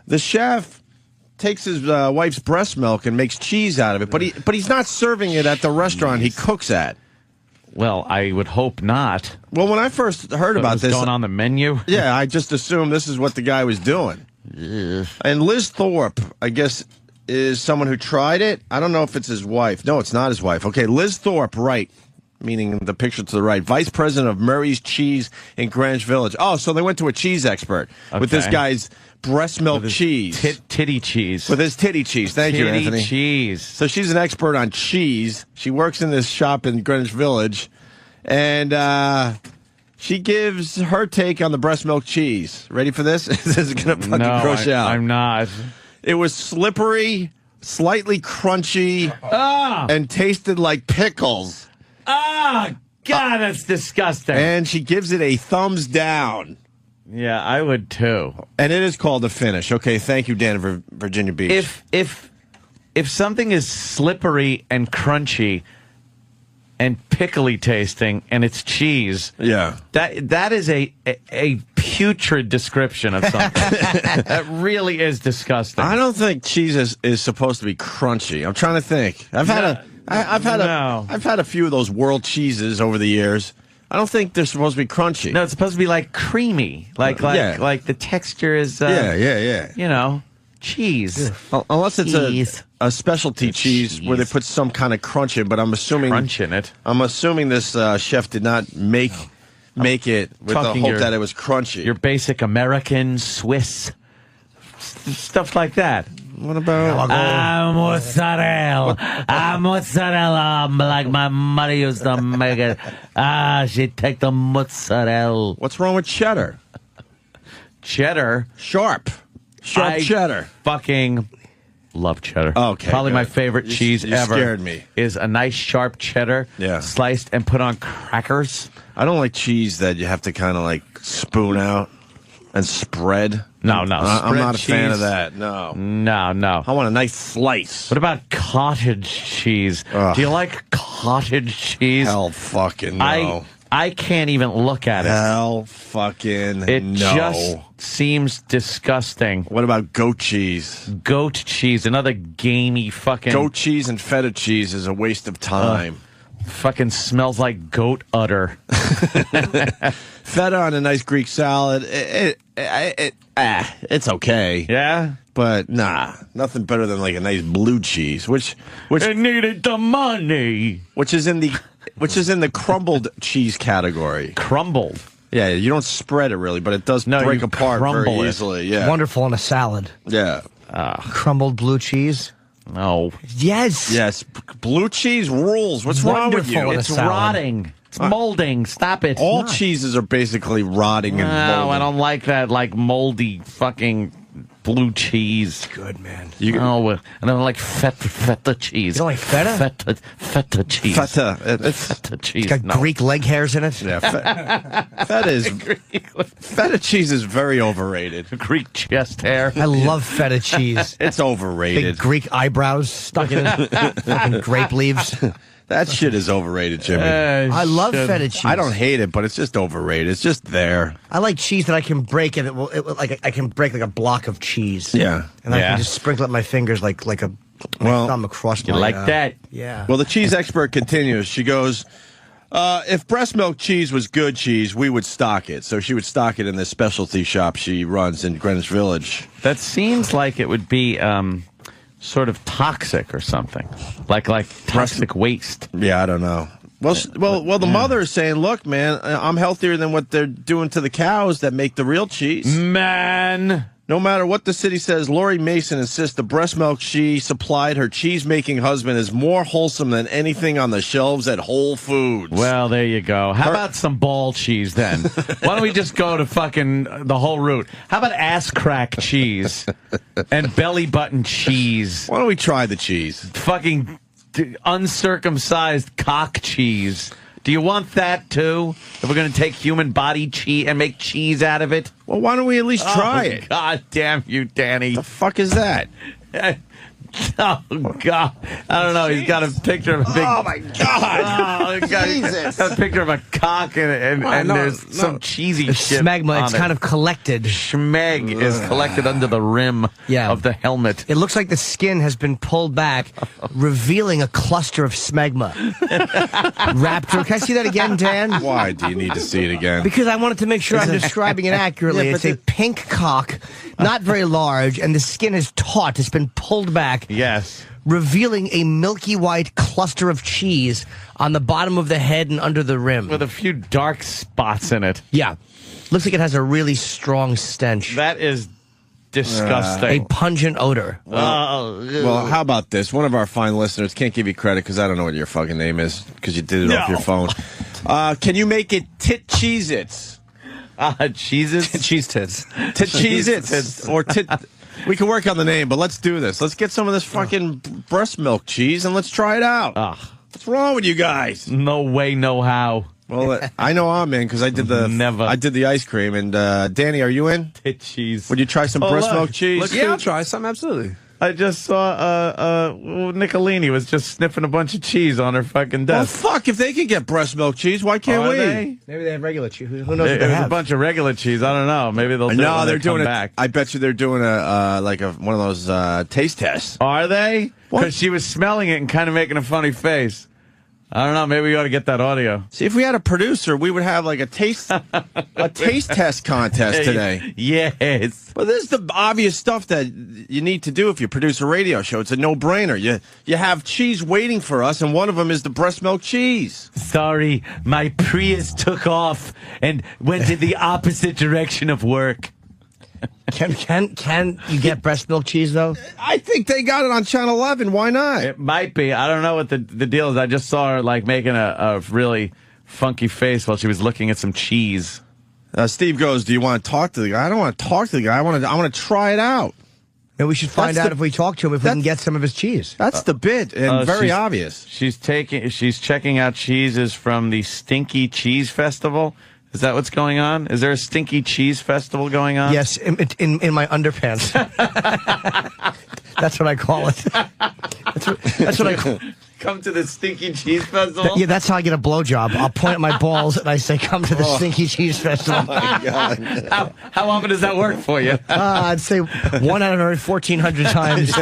The chef takes his wife's breast milk and makes cheese out of it, but he's not serving it at the restaurant he cooks at. Well, I would hope not. Well, when I first heard about this, going on the menu. Yeah, I just assumed this is what the guy was doing. Ugh. And Liz Thorpe, I guess, is someone who tried it. I don't know if it's his wife. No, it's not his wife. Okay, Liz Thorpe, right, meaning the picture to the right, vice president of Murray's Cheese in Greenwich Village. Oh, so they went to a cheese expert with this guy's breast milk cheese. Titty cheese. With his titty cheese. Thank you, Anthony. Titty cheese. So she's an expert on cheese. She works in this shop in Greenwich Village, and she gives her take on the breast milk cheese. Ready for this? This is going to fucking gross you out. I'm not. It was slippery, slightly crunchy, and tasted like pickles. God, that's disgusting. And she gives it a thumbs down. Yeah, I would too. And it is called a finish. Okay, thank you, Dan, Virginia Beach. If something is slippery and crunchy and pickly tasting and it's cheese, that is a putrid description of something. That really is disgusting. I don't think cheese is supposed to be crunchy. I'm trying to think. I've had a few of those world cheeses over the years. I don't think they're supposed to be crunchy. No, it's supposed to be like creamy, like the texture is. You know, cheese. Unless it's a specialty cheese where they put some kind of crunch in. But I'm assuming crunch in it. I'm assuming this chef did not make it with the hope that it was crunchy. Your basic American, Swiss stuff like that. What about mozzarella? Mozzarella, like my mother used to make it. She'd take the mozzarella. What's wrong with cheddar? Cheddar? Sharp cheddar. Fucking love cheddar. Okay, probably good. My favorite cheese you ever. Scared me. Is a nice sharp cheddar, sliced and put on crackers. I don't like cheese that you have to kind of like spoon out and spread. No. I'm not a fan of that. No. I want a nice slice. What about cottage cheese? Ugh. Do you like cottage cheese? Hell fucking no. I can't even look at it. Hell fucking It no. just seems disgusting. What about goat cheese? Goat cheese, another gamey fucking... Goat cheese and feta cheese is a waste of time. Fucking smells like goat udder. Feta on a nice Greek salad, it's okay. Yeah? But nah, nothing better than like a nice blue cheese, which I needed the money. Which is in the crumbled cheese category. Crumbled? Yeah, you don't spread it really, but it does break apart very easily. Yeah, wonderful on a salad. Yeah, crumbled blue cheese. No. Yes. Blue cheese rules. What's wrong with you? It's rotting. It's molding. Stop it. All cheeses are basically rotting and molding. No, I don't like that, like moldy fucking blue cheese. Good, man. I don't like feta cheese. You don't like feta? Feta cheese. Feta cheese. It's got Greek leg hairs in it. Yeah, feta cheese is very overrated. Greek chest hair. I love feta cheese. It's overrated. Big Greek eyebrows stuck in it. Fucking grape leaves. That shit is overrated, Jimmy. I love feta cheese. I don't hate it, but it's just overrated. It's just there. I like cheese that I can break, and I can break like a block of cheese. Yeah, and I can just sprinkle up my fingers like a thumb across my. You like that? Yeah. Well, the cheese expert continues. She goes, if breast milk cheese was good cheese, we would stock it. So she would stock it in this specialty shop she runs in Greenwich Village. That seems like it would be sort of toxic or something, like toxic waste. Yeah, I don't know. Well, the mother is saying, "Look, man, I'm healthier than what they're doing to the cows that make the real cheese." Man, no matter what the city says, Lori Mason insists the breast milk she supplied her cheese-making husband is more wholesome than anything on the shelves at Whole Foods. Well, there you go. How about some ball cheese then? Why don't we just go to fucking the whole route? How about ass crack cheese and belly button cheese? Why don't we try the cheese? Fucking uncircumcised cock cheese. Do you want that too? If we're going to take human body cheese and make cheese out of it? Well, why don't we at least try it? God damn you, Danny. The fuck is that? Oh, God. I don't know. He's got a picture of a big... Oh, my God. Jesus. Got a picture of a cock and there's some cheesy shit Smegma, it's on kind of collected. Schmeg is collected under the rim of the helmet. It looks like the skin has been pulled back, revealing a cluster of smegma. Raptor. Can I see that again, Dan? Why do you need to see it again? Because I wanted to make sure I'm describing it accurately. Yeah, it's a pink cock, not very large, and the skin is taut. It's been pulled back. Yes. Revealing a milky white cluster of cheese on the bottom of the head and under the rim. With a few dark spots in it. Yeah. Looks like it has a really strong stench. That is disgusting. A pungent odor. Well, how about this? One of our fine listeners, can't give you credit because I don't know what your fucking name is because you did it off your phone. Can you make it Tit Cheez-Its? Cheez-Its? Cheese tits. Tit Cheez-Its. Or Tit... We can work on the name, but let's do this. Let's get some of this fucking breast milk cheese and let's try it out. What's wrong with you guys? No way, no how. Well, I know I'm in because I did the ice cream. And Danny, are you in? Tit cheese. Would you try some breast milk cheese? Yeah, I'll try some. Absolutely. I just saw Nicolini was just sniffing a bunch of cheese on her fucking Well, desk. fuck, if they can get breast milk cheese, why can't we? Maybe they have regular cheese. Who knows what they There's have? a bunch of regular cheese. I don't know. Maybe they'll do it No, when they're they come doing it. back. I bet you they're doing one of those taste tests. Are they? What? Because she was smelling it and kind of making a funny face. I don't know. Maybe we ought to get that audio. See, if we had a producer, we would have like a taste test contest today. Yes. But this is the obvious stuff that you need to do if you produce a radio show. It's a no-brainer. You have cheese waiting for us, and one of them is the breast milk cheese. Sorry, my Prius took off and went in the opposite direction of work. Can you get breast milk cheese, though? I think they got it on Channel 11. Why not? It might be. I don't know what the deal is. I just saw her like making a really funky face while she was looking at some cheese. Steve goes, do you want to talk to the guy? I don't want to talk to the guy. I want to try it out. And we should find out if we talk to him if we can get some of his cheese. That's the bit, and very obvious. She's checking out cheeses from the Stinky Cheese Festival. Is that what's going on? Is there a Stinky Cheese Festival going on? Yes, in my underpants. That's what I call it. That's what I call. Come to the Stinky Cheese Festival? Yeah, that's how I get a blowjob. I'll point at my balls and I say, come to the Stinky Cheese Festival. Oh, my God. How often does that work for you? I'd say 1 out of every 1,400 times.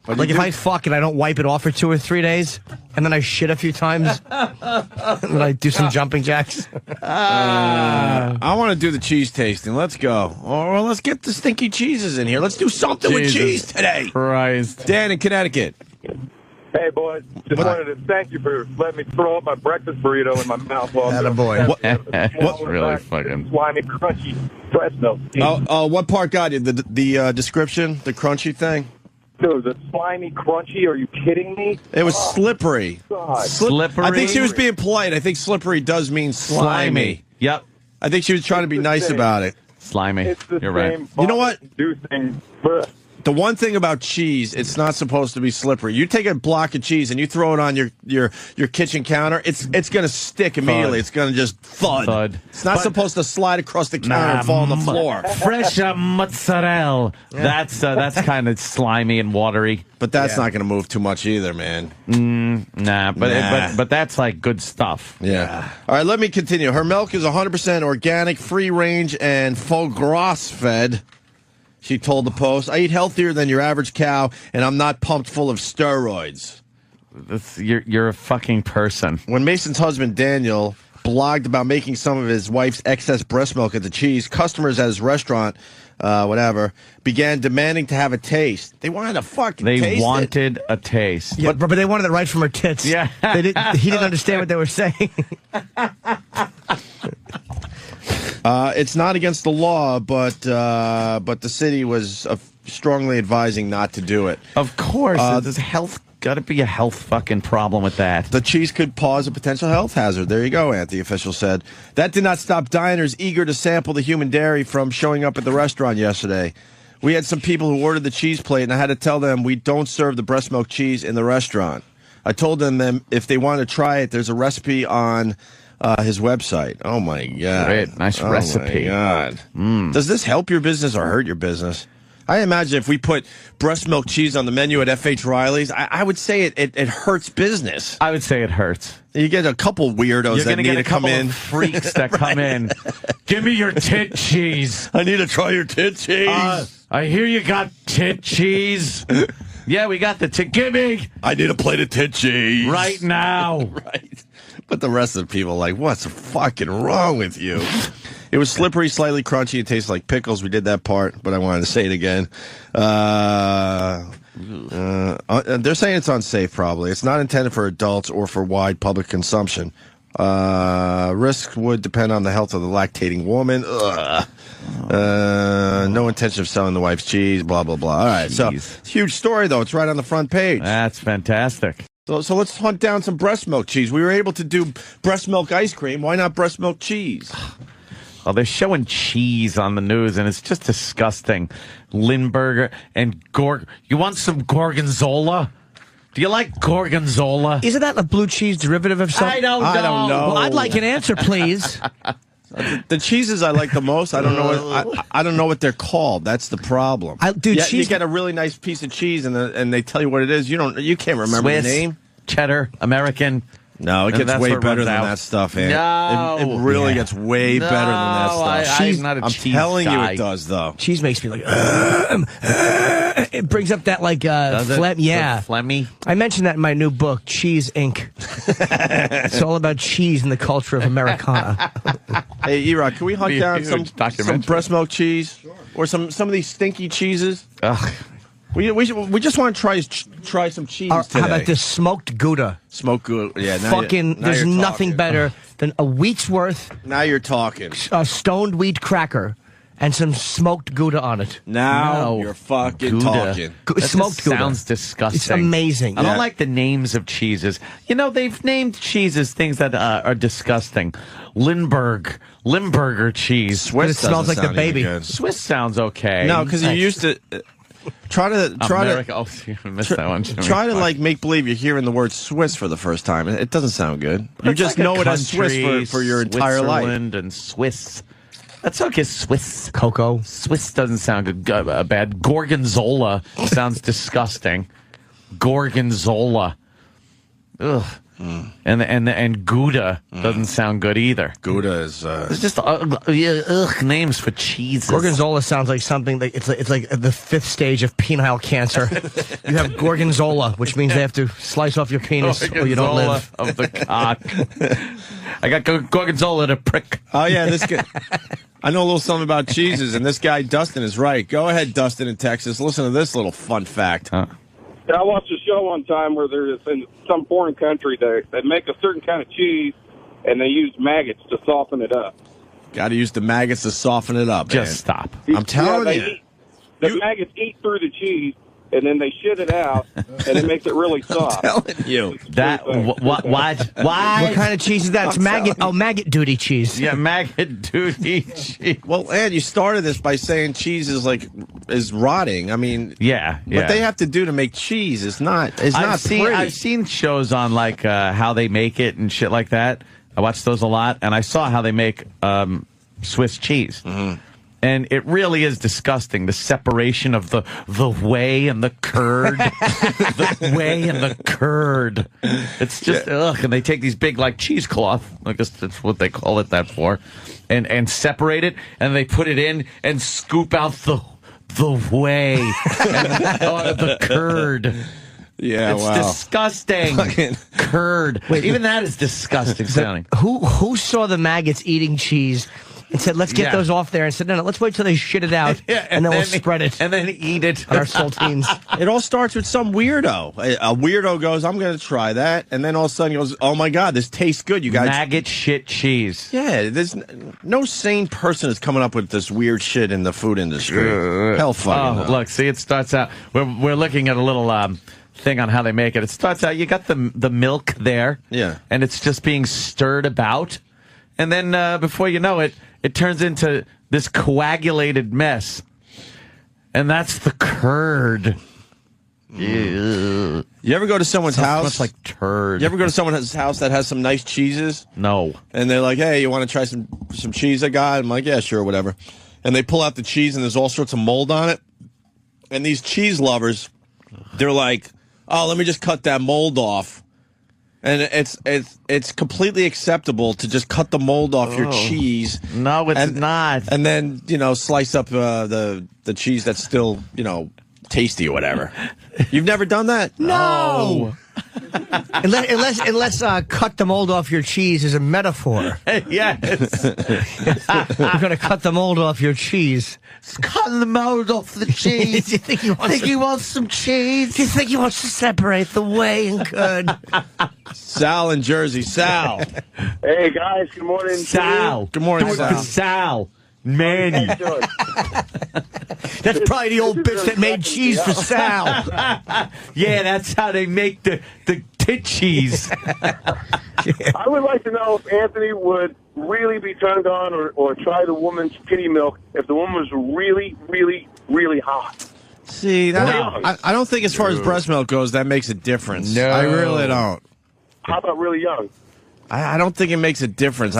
Like if I fuck and I don't wipe it off for 2 or 3 days, and then I shit a few times, and then I do some jumping jacks. I want to do the cheese tasting. Let's go. Or let's get the stinky cheeses in here. Let's do something with cheese today. Christ. Dan in Connecticut. Hey, boys. Just wanted to thank you for letting me throw up my breakfast burrito in my mouth while I'm That's really fucking slimy, crunchy breast milk. What part got you? The description, the crunchy thing? Dude, the slimy, crunchy. Are you kidding me? It was slippery. God. slippery. I think she was being polite. I think slippery does mean slimy. Yep. I think she was trying to be nice about it. Slimy. It's the You're same right. You know what? Inducing. The one thing about cheese, it's not supposed to be slippery. You take a block of cheese and you throw it on your kitchen counter, it's going to stick immediately. It's going to just thud. It's not supposed to slide across the counter and fall on the floor. Fresh mozzarella. Yeah. That's kind of slimy and watery. But that's not going to move too much either, man. But that's like good stuff. Yeah. All right, let me continue. Her milk is 100% organic, free range, and faux gras fed. She told the Post, I eat healthier than your average cow, and I'm not pumped full of steroids. You're a fucking person. When Mason's husband, Daniel, blogged about making some of his wife's excess breast milk into cheese, customers at his restaurant, began demanding to have a taste. They wanted to fucking taste it. They wanted a taste. Yeah, but they wanted it right from her tits. Yeah. He didn't understand what they were saying. It's not against the law, but the city was strongly advising not to do it. Of course. There's got to be a health fucking problem with that. The cheese could cause a potential health hazard. There you go, Aunt, the official said. That did not stop diners eager to sample the human dairy from showing up at the restaurant yesterday. We had some people who ordered the cheese plate, and I had to tell them we don't serve the breast milk cheese in the restaurant. I told them if they want to try it, there's a recipe on his website. Oh, my God. Great. Nice recipe. Oh, my God. Does this help your business or hurt your business? I imagine if we put breast milk cheese on the menu at F.H. Riley's, I would say it hurts business. I would say it hurts. You get a couple weirdos You're that need get to come in. Freaks that come in. Give me your tit cheese. I need to try your tit cheese. I hear you got tit cheese. Yeah, we got the tit. Give me. I need a plate of tit cheese. Right now. Right. But the rest of the people are like, what's fucking wrong with you? It was slippery, slightly crunchy. It tastes like pickles. We did that part, but I wanted to say it again. They're saying it's unsafe, probably. It's not intended for adults or for wide public consumption. Risk would depend on the health of the lactating woman. No intention of selling the wife's cheese, blah, blah, blah. All right, so it's a huge story, though. It's right on the front page. That's fantastic. So let's hunt down some breast milk cheese. We were able to do breast milk ice cream. Why not breast milk cheese? Well, they're showing cheese on the news, and it's just disgusting. Lindbergh and You want some gorgonzola? Do you like gorgonzola? Isn't that a blue cheese derivative of something? I don't know. Well, I'd like an answer, please. The cheeses I like the most, I don't know. I don't know what they're called. That's the problem. Cheese. You get a really nice piece of cheese, and they tell you what it is. You can't remember Swiss, the name. Cheddar, American. No, it gets way better than that stuff, Ant. No. It really gets way better than that stuff. I'm not a cheese telling guy. you it does, though. Cheese makes me like, it brings up that, like, phlegm. Yeah. Phlegmy. I mentioned that in my new book, Cheese Inc. It's all about cheese and the culture of Americana. Hey, E-Rock, can we hunt down some breast milk cheese? Sure. Or some of these stinky cheeses? Ugh. We just want to try some cheese today. How about this smoked Gouda? Smoked Gouda, yeah. There's nothing better than a week's worth. Now you're talking. Stoned wheat cracker and some smoked Gouda on it. Now you're fucking talking. Smoked Gouda sounds disgusting. It's amazing. I don't like the names of cheeses. You know, they've named cheeses things that are disgusting. Limburger cheese. Swiss smells like the baby. Swiss sounds okay. No, because you used to. Try to like make believe you're hearing the word Swiss for the first time. It doesn't sound good. You just know it as Swiss for your entire life. Switzerland and Swiss. That's okay. Swiss. Cocoa. Swiss doesn't sound good. Bad. Gorgonzola sounds disgusting. Gorgonzola. Ugh. And Gouda doesn't sound good either. Gouda is it's just names for cheeses. Gorgonzola sounds like something that it's like the fifth stage of penile cancer. You have gorgonzola, which means they have to slice off your penis or you don't live. Of the cock. I got gorgonzola to prick. Oh yeah, this guy. I know a little something about cheeses, and this guy Dustin is right. Go ahead, Dustin in Texas. Listen to this little fun fact. I watched a show one time where there's in some foreign country they make a certain kind of cheese, and they use maggots to soften it up. Got to use the maggots to soften it up. Just stop. I'm telling you. The maggots eat through the cheese, and then they shit it out, and it makes it really soft. I'm telling you. That what? Why? What kind of cheese is that? It's maggot. Oh, maggot duty cheese. Yeah, maggot duty cheese. Well, Ed, you started this by saying cheese is rotting. I mean, yeah. What they have to do to make cheese is not pretty. I've seen shows on like how they make it and shit like that. I watch those a lot, and I saw how they make Swiss cheese. Mm-hmm. And it really is disgusting, the separation of the whey and the curd. The whey and the curd. It's just, ugh. And they take these big, like, cheesecloth, I guess that's what they call it that for, and separate it, and they put it in and scoop out the whey and the curd. Yeah, it's disgusting. Curd. Wait, even that is disgusting sounding. Who saw the maggots eating cheese and said, let's get those off there, and said, no, let's wait till they shit it out, and then we'll spread it. And then eat it. On our saltines. It all starts with some weirdo. A weirdo goes, I'm going to try that, and then all of a sudden he goes, oh my God, this tastes good, you guys. Maggot shit cheese. Yeah, there's no sane person is coming up with this weird shit in the food industry. Hell fucking no. Look, see, it starts out, we're looking at a little thing on how they make it. It starts out, you got the milk there. Yeah. And it's just being stirred about. And then before you know it, it turns into this coagulated mess. And that's the curd. You ever go to someone's house? Much like turd. You ever go to someone's house that has some nice cheeses? No. And they're like, hey, you want to try some cheese I got? I'm like, yeah, sure, whatever. And they pull out the cheese and there's all sorts of mold on it. And these cheese lovers, they're like, oh, let me just cut that mold off. And it's completely acceptable to just cut the mold off your cheese. No, it's not. And then, slice up the cheese that's still, tasty or whatever. You've never done that? No. Unless cut the mold off your cheese is a metaphor. Yes. You're going to cut the mold off your cheese. It's cutting the mold off the cheese. Do you think he wants some cheese? Do you think he wants to separate the whey and curd? Sal in Jersey. Sal. Hey, guys. Good morning. Sal. Good morning, Do it Sal. for Sal. Manny. That's probably the old bitch that made cheese for Sal. Yeah, that's how they make the tit cheese. I would like to know if Anthony would really be turned on or try the woman's kitty milk if the woman was really, really, really hot. See, I don't think as far as breast milk goes, that makes a difference. No. I really don't. How about really young? I don't think it makes a difference.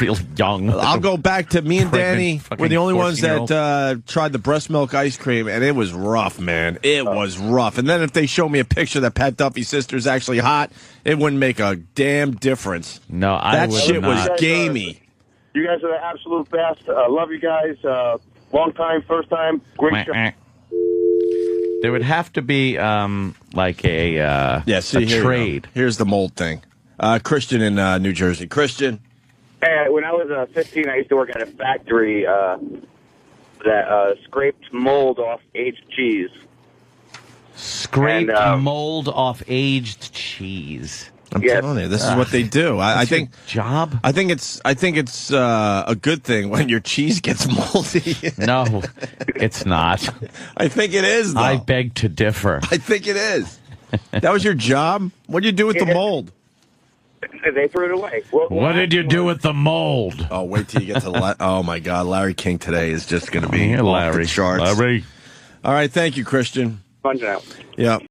Real young. I'll go back to me and Danny. Fucking We're the only ones 14-year-old. that tried the breast milk ice cream, and it was rough, man. It was rough. And then if they show me a picture that Pat Duffy's sister's actually hot, it wouldn't make a damn difference. No, that would shit not. was gamey. You guys are the absolute best. Love you guys. Long time, first time. Great show. There would have to be like a trade. Here's the mold thing. Christian in New Jersey. Christian. Hey, when I was 15, I used to work at a factory that scraped mold off aged cheese. Scraped mold off aged cheese. I'm telling you, this is what they do. I think job. I think it's a good thing when your cheese gets moldy. No, it's not. I think it is, though. I beg to differ. I think it is. That was your job? What did you do with the mold? They threw it away. What did you do with the mold? Oh, wait till you get to oh my God, Larry King today is just going to be Yeah, off Larry. the charts. Larry. All right, thank you, Christian. Fun now. Yeah.